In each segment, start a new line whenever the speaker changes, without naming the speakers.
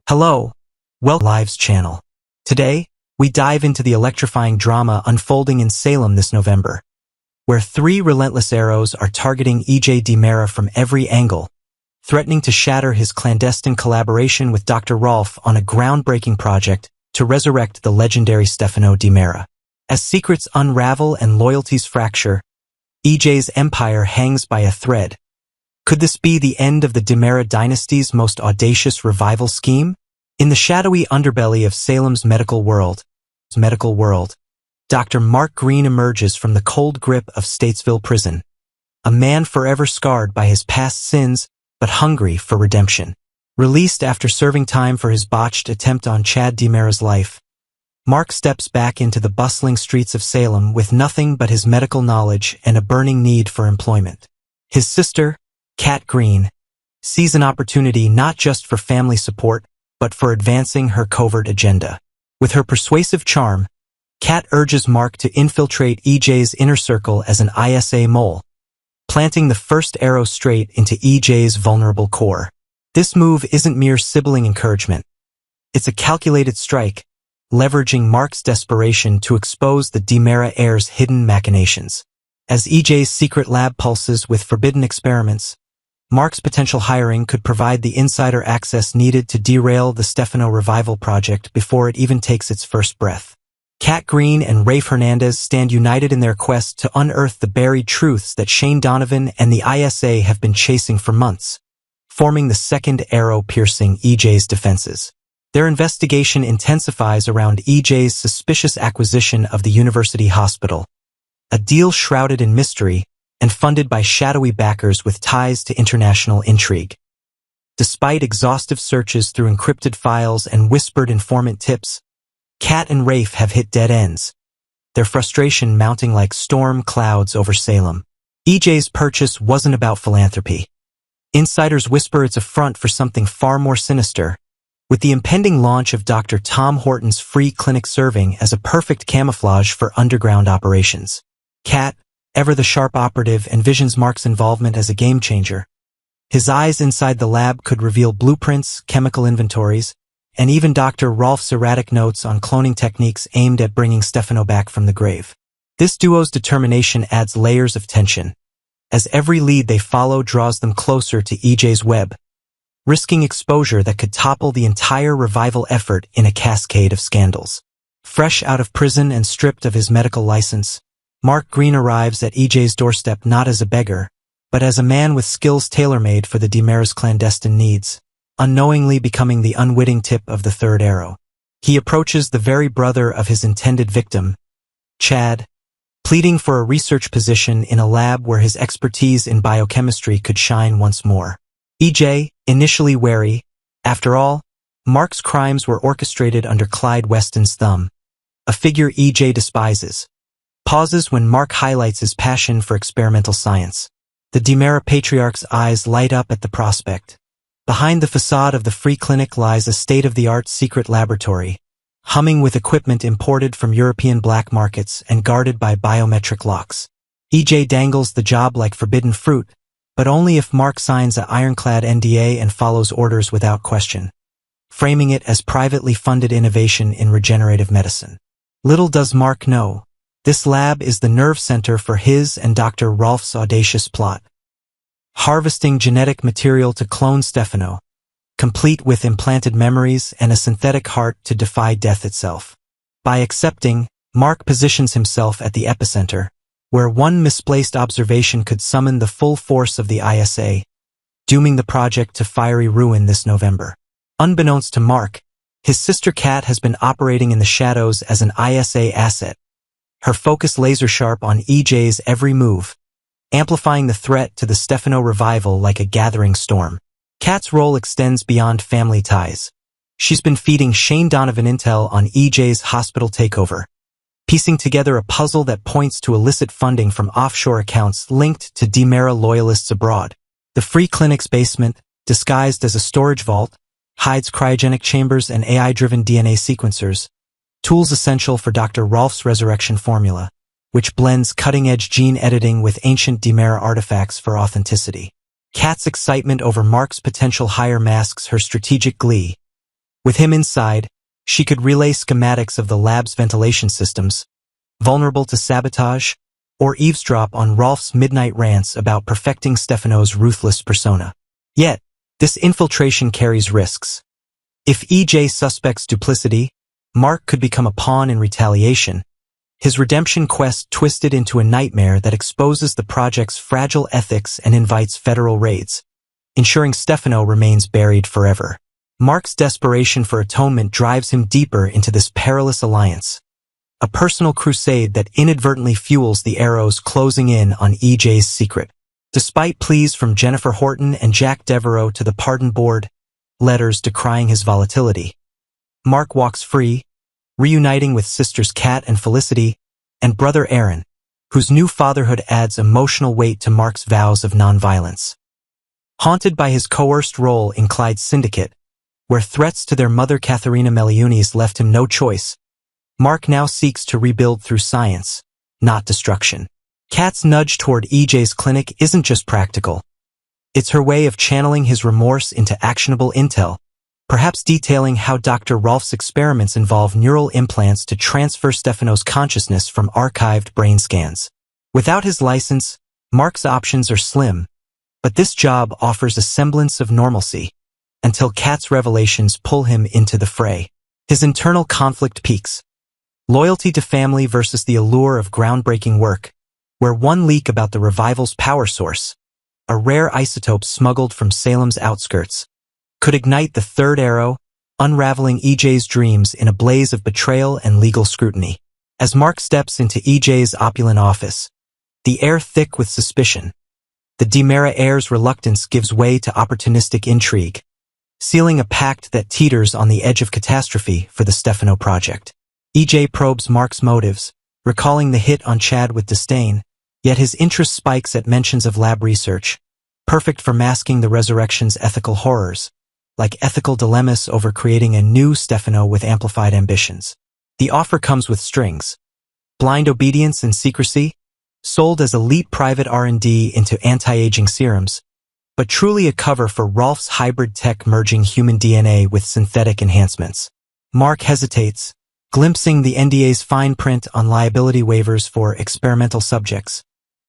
Hello, welcome to Lives channel. Today, we dive into the electrifying drama unfolding in Salem this November, where three relentless arrows are targeting DiMera from every angle, threatening to shatter his clandestine collaboration with Dr. Rolf on a groundbreaking project to resurrect the legendary Stefano DiMera. As secrets unravel and loyalties fracture, EJ's empire hangs by a thread. Could this be the end of the DiMera dynasty's most audacious revival scheme? In the shadowy underbelly of Salem's medical world, Dr. Mark Green emerges from the cold grip of Statesville Prison, a man forever scarred by his past sins but hungry for redemption. Released after serving time for his botched attempt on Chad DiMera's life, Mark steps back into the bustling streets of Salem with nothing but his medical knowledge and a burning need for employment. His sister, Kat Green, sees an opportunity not just for family support, but for advancing her covert agenda. With her persuasive charm, Kat urges Mark to infiltrate EJ's inner circle as an ISA mole, planting the first arrow straight into EJ's vulnerable core. This move isn't mere sibling encouragement. It's a calculated strike, leveraging Mark's desperation to expose the DiMera heir's hidden machinations. As EJ's secret lab pulses with forbidden experiments, Mark's potential hiring could provide the insider access needed to derail the Stefano revival project before it even takes its first breath. Kat Green and Rafe Hernandez stand united in their quest to unearth the buried truths that Shane Donovan and the ISA have been chasing for months, forming the second arrow piercing EJ's defenses. Their investigation intensifies around EJ's suspicious acquisition of the university hospital, a deal shrouded in mystery and funded by shadowy backers with ties to international intrigue. Despite exhaustive searches through encrypted files and whispered informant tips, Kat and Rafe have hit dead ends, their frustration mounting like storm clouds over Salem. EJ's purchase wasn't about philanthropy. Insiders whisper it's a front for something far more sinister, with the impending launch of Dr. Tom Horton's free clinic serving as a perfect camouflage for underground operations. Kat, ever the sharp operative, envisions Mark's involvement as a game-changer. His eyes inside the lab could reveal blueprints, chemical inventories, and even Dr. Rolf's erratic notes on cloning techniques aimed at bringing Stefano back from the grave. This duo's determination adds layers of tension, as every lead they follow draws them closer to EJ's web, risking exposure that could topple the entire revival effort in a cascade of scandals. Fresh out of prison and stripped of his medical license, Mark Green arrives at EJ's doorstep not as a beggar, but as a man with skills tailor-made for the DiMera's clandestine needs, unknowingly becoming the unwitting tip of the third arrow. He approaches the very brother of his intended victim, Chad, pleading for a research position in a lab where his expertise in biochemistry could shine once more. EJ, initially wary, after all, Mark's crimes were orchestrated under Clyde Weston's thumb, a figure EJ despises, pauses when Mark highlights his passion for experimental science. The DiMera patriarch's eyes light up at the prospect. Behind the facade of the free clinic lies a state-of-the-art secret laboratory, humming with equipment imported from European black markets and guarded by biometric locks. EJ dangles the job like forbidden fruit, but only if Mark signs an ironclad NDA and follows orders without question, framing it as privately funded innovation in regenerative medicine. Little does Mark know, this lab is the nerve center for his and Dr. Rolf's audacious plot, harvesting genetic material to clone Stefano, complete with implanted memories and a synthetic heart to defy death itself. By accepting, Mark positions himself at the epicenter, where one misplaced observation could summon the full force of the ISA, dooming the project to fiery ruin this November. Unbeknownst to Mark, his sister Kat has been operating in the shadows as an ISA asset, her focus laser-sharp on EJ's every move, amplifying the threat to the Stefano revival like a gathering storm. Kat's role extends beyond family ties. She's been feeding Shane Donovan intel on EJ's hospital takeover, piecing together a puzzle that points to illicit funding from offshore accounts linked to DiMera loyalists abroad. The free clinic's basement, disguised as a storage vault, hides cryogenic chambers and AI-driven DNA sequencers, tools essential for Dr. Rolf's resurrection formula, which blends cutting-edge gene editing with ancient DiMera artifacts for authenticity. Kat's excitement over Mark's potential hire masks her strategic glee, With him inside, she could relay schematics of the lab's ventilation systems, vulnerable to sabotage, or eavesdrop on Rolf's midnight rants about perfecting Stefano's ruthless persona. Yet, this infiltration carries risks. If EJ suspects duplicity, Mark could become a pawn in retaliation, his redemption quest twisted into a nightmare that exposes the project's fragile ethics and invites federal raids, ensuring Stefano remains buried forever. Mark's desperation for atonement drives him deeper into this perilous alliance, a personal crusade that inadvertently fuels the arrows closing in on EJ's secret. Despite pleas from Jennifer Horton and Jack Devereaux to the pardon board, letters decrying his volatility, Mark walks free, reuniting with sisters Kat and Felicity, and brother Aaron, whose new fatherhood adds emotional weight to Mark's vows of nonviolence. Haunted by his coerced role in Clyde's syndicate, where threats to their mother Katharina Meliunis left him no choice, Mark now seeks to rebuild through science, not destruction. Kat's nudge toward EJ's clinic isn't just practical. It's her way of channeling his remorse into actionable intel, perhaps detailing how Dr. Rolf's experiments involve neural implants to transfer Stefano's consciousness from archived brain scans. Without his license, Mark's options are slim, but this job offers a semblance of normalcy, until Kat's revelations pull him into the fray. His internal conflict peaks. Loyalty to family versus the allure of groundbreaking work, where one leak about the revival's power source, a rare isotope smuggled from Salem's outskirts, could ignite the third arrow, unraveling EJ's dreams in a blaze of betrayal and legal scrutiny. As Mark steps into EJ's opulent office, the air thick with suspicion, the DiMera heir's reluctance gives way to opportunistic intrigue, sealing a pact that teeters on the edge of catastrophe for the Stefano project. EJ probes Mark's motives, recalling the hit on Chad with disdain, yet his interest spikes at mentions of lab research, perfect for masking the resurrection's ethical horrors, like ethical dilemmas over creating a new Stefano with amplified ambitions. The offer comes with strings. Blind obedience and secrecy, sold as elite private R&D into anti-aging serums, but truly a cover for Rolf's hybrid tech merging human DNA with synthetic enhancements. Mark hesitates, glimpsing the NDA's fine print on liability waivers for experimental subjects,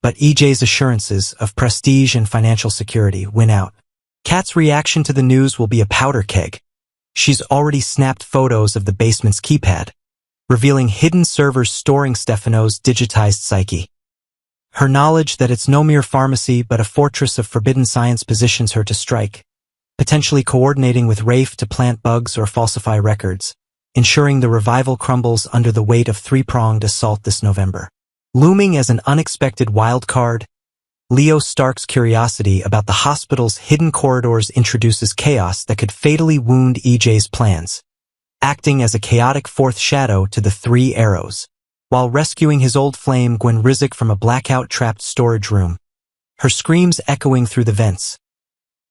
but EJ's assurances of prestige and financial security win out. Kat's reaction to the news will be a powder keg. She's already snapped photos of the basement's keypad, revealing hidden servers storing Stefano's digitized psyche. Her knowledge that it's no mere pharmacy but a fortress of forbidden science positions her to strike, potentially coordinating with Rafe to plant bugs or falsify records, ensuring the revival crumbles under the weight of three-pronged assault this November. Looming as an unexpected wild card, Leo Stark's curiosity about the hospital's hidden corridors introduces chaos that could fatally wound EJ's plans, acting as a chaotic fourth shadow to the three arrows. While rescuing his old flame Gwen Rizek from a blackout-trapped storage room, her screams echoing through the vents,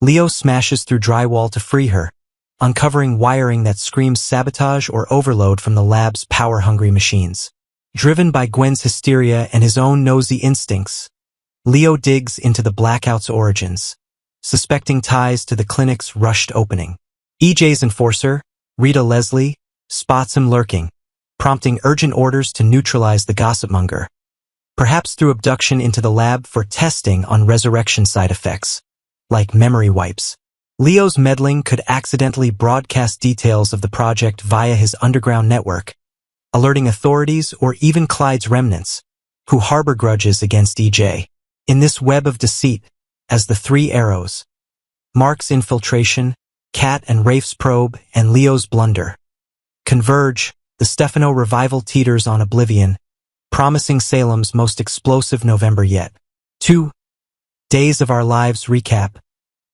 Leo smashes through drywall to free her, uncovering wiring that screams sabotage or overload from the lab's power-hungry machines. Driven by Gwen's hysteria and his own nosy instincts, Leo digs into the blackout's origins, suspecting ties to the clinic's rushed opening. EJ's enforcer, Rita Leslie, spots him lurking, prompting urgent orders to neutralize the gossipmonger, perhaps through abduction into the lab for testing on resurrection side effects, like memory wipes. Leo's meddling could accidentally broadcast details of the project via his underground network, alerting authorities or even Clyde's remnants, who harbor grudges against EJ. In this web of deceit, as the three arrows, Mark's infiltration, Kat and Rafe's probe, and Leo's blunder converge, the Stefano revival teeters on oblivion, promising Salem's most explosive November yet. 2. Days of Our Lives Recap.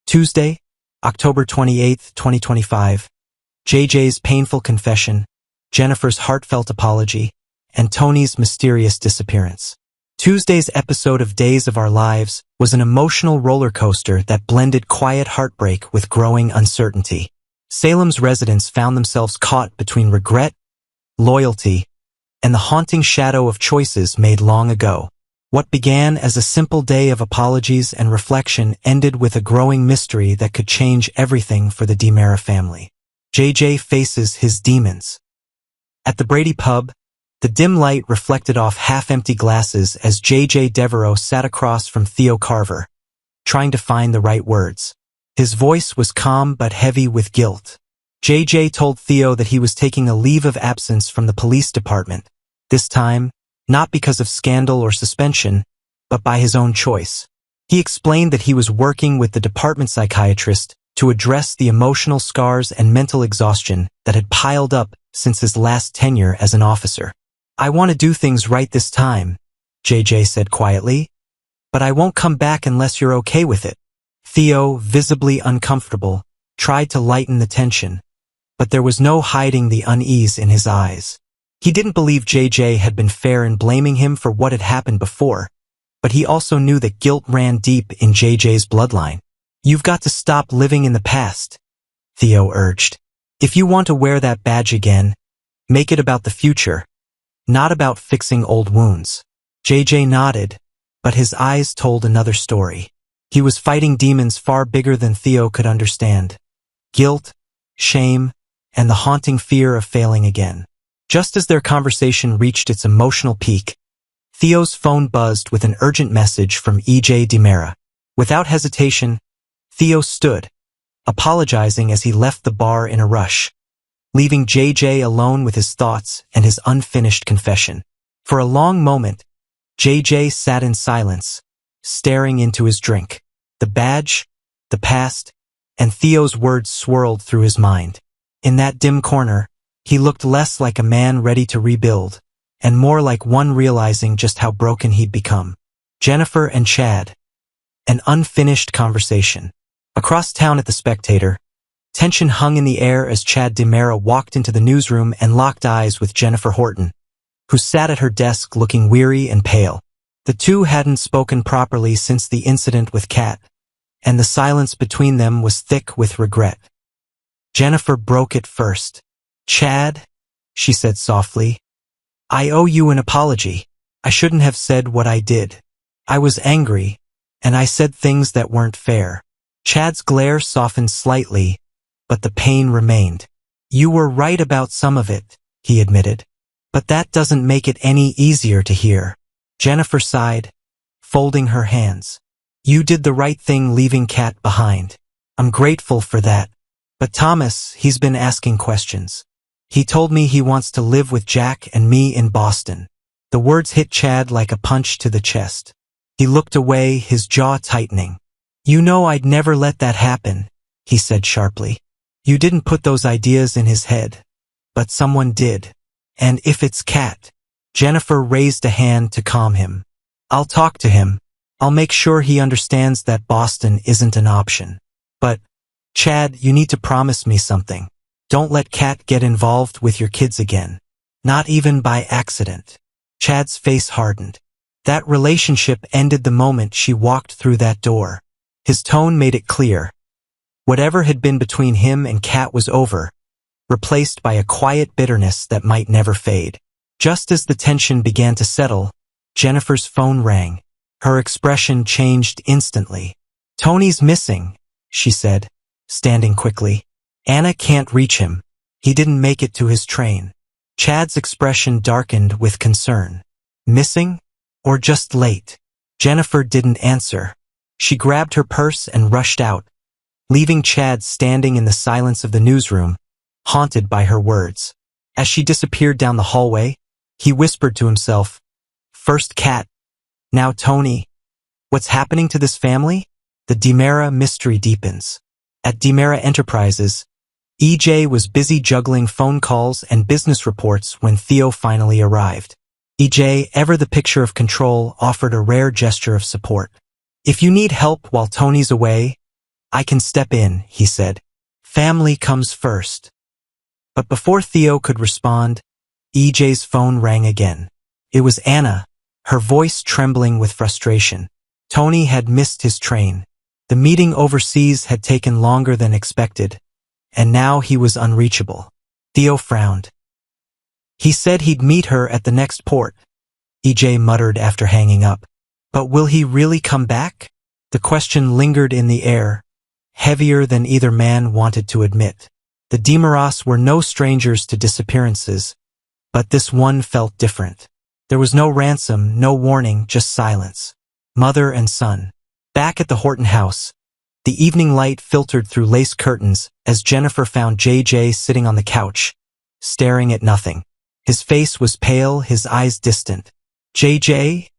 Tuesday, October 28, 2025. JJ's painful confession, Jennifer's heartfelt apology, and Tony's mysterious disappearance. Tuesday's episode of Days of Our Lives was an emotional roller coaster that blended quiet heartbreak with growing uncertainty. Salem's residents found themselves caught between regret, loyalty, and the haunting shadow of choices made long ago. What began as a simple day of apologies and reflection ended with a growing mystery that could change everything for the DiMera family. JJ faces his demons. At the Brady pub, the dim light reflected off half-empty glasses as JJ Devereaux sat across from Theo Carver, trying to find the right words. His voice was calm but heavy with guilt. JJ told Theo that he was taking a leave of absence from the police department, this time, not because of scandal or suspension, but by his own choice. He explained that he was working with the department psychiatrist to address the emotional scars and mental exhaustion that had piled up since his last tenure as an officer. "I want to do things right this time," JJ said quietly, "but I won't come back unless you're okay with it." Theo, visibly uncomfortable, tried to lighten the tension, but there was no hiding the unease in his eyes. He didn't believe JJ had been fair in blaming him for what had happened before, but he also knew that guilt ran deep in JJ's bloodline. "You've got to stop living in the past," Theo urged. "If you want to wear that badge again, make it about the future, not about fixing old wounds." JJ nodded, but his eyes told another story. He was fighting demons far bigger than Theo could understand. Guilt, shame, and the haunting fear of failing again. Just as their conversation reached its emotional peak, Theo's phone buzzed with an urgent message from E.J. DiMera. Without hesitation, Theo stood, apologizing as he left the bar in a rush, leaving JJ alone with his thoughts and his unfinished confession. For a long moment, JJ sat in silence, staring into his drink. The badge, the past, and Theo's words swirled through his mind. In that dim corner, he looked less like a man ready to rebuild, and more like one realizing just how broken he'd become. Jennifer and Chad. An unfinished conversation. Across town at the Spectator, tension hung in the air as Chad DiMera walked into the newsroom and locked eyes with Jennifer Horton, who sat at her desk looking weary and pale. The two hadn't spoken properly since the incident with Kat, and the silence between them was thick with regret. Jennifer broke it first. "Chad," she said softly, "I owe you an apology. I shouldn't have said what I did. I was angry, and I said things that weren't fair." Chad's glare softened slightly, but the pain remained. "You were right about some of it," he admitted, "but that doesn't make it any easier to hear." Jennifer sighed, folding her hands. "You did the right thing leaving Kat behind. I'm grateful for that. But Thomas, he's been asking questions. He told me he wants to live with Jack and me in Boston." The words hit Chad like a punch to the chest. He looked away, his jaw tightening. "You know I'd never let that happen," he said sharply. "You didn't put those ideas in his head, but someone did. And if it's Kat..." Jennifer raised a hand to calm him. "I'll talk to him. I'll make sure he understands that Boston isn't an option. But, Chad, you need to promise me something. Don't let Kat get involved with your kids again. Not even by accident." Chad's face hardened. That relationship ended the moment she walked through that door. His tone made it clear. Whatever had been between him and Kat was over, replaced by a quiet bitterness that might never fade. Just as the tension began to settle, Jennifer's phone rang. Her expression changed instantly. "Tony's missing," she said, standing quickly. "Anna can't reach him. He didn't make it to his train." Chad's expression darkened with concern. "Missing? Or just late?" Jennifer didn't answer. She grabbed her purse and rushed out, leaving Chad standing in the silence of the newsroom, haunted by her words. As she disappeared down the hallway, he whispered to himself, "First Kat, now Tony. What's happening to this family?" The DiMera mystery deepens. At DiMera Enterprises, EJ was busy juggling phone calls and business reports when Theo finally arrived. EJ, ever the picture of control, offered a rare gesture of support. "If you need help while Tony's away, I can step in," he said. "Family comes first." But before Theo could respond, EJ's phone rang again. It was Anna, her voice trembling with frustration. Tony had missed his train. The meeting overseas had taken longer than expected, and now he was unreachable. Theo frowned. "He said he'd meet her at the next port," EJ muttered after hanging up. "But will he really come back?" The question lingered in the air, heavier than either man wanted to admit. The DiMeras were no strangers to disappearances, but this one felt different. There was no ransom, no warning, just silence. Mother and son. Back at the Horton house, the evening light filtered through lace curtains as Jennifer found JJ sitting on the couch, staring at nothing. His face was pale, his eyes distant. "JJ?"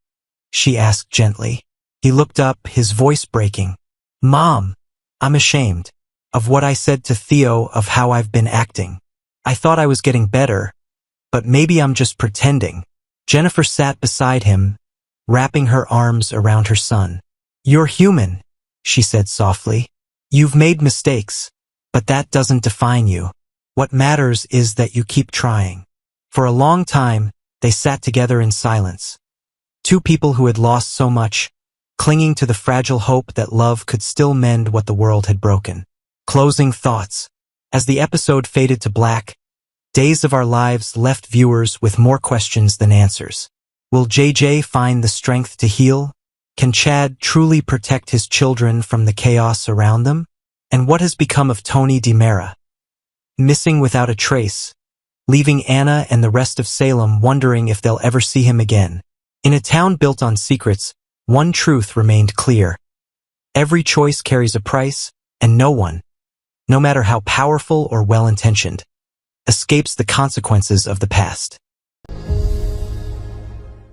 she asked gently. He looked up, his voice breaking. "Mom, I'm ashamed of what I said to Theo, of how I've been acting. I thought I was getting better, but maybe I'm just pretending." Jennifer sat beside him, wrapping her arms around her son. "You're human," she said softly. "You've made mistakes, but that doesn't define you. What matters is that you keep trying." For a long time, they sat together in silence. Two people who had lost so much, clinging to the fragile hope that love could still mend what the world had broken. Closing thoughts. As the episode faded to black, Days of Our Lives left viewers with more questions than answers. Will JJ find the strength to heal? Can Chad truly protect his children from the chaos around them? And what has become of Tony DiMera? Missing without a trace, leaving Anna and the rest of Salem wondering if they'll ever see him again. In a town built on secrets, one truth remained clear. Every choice carries a price, and no one, no matter how powerful or well-intentioned, escapes the consequences of the past.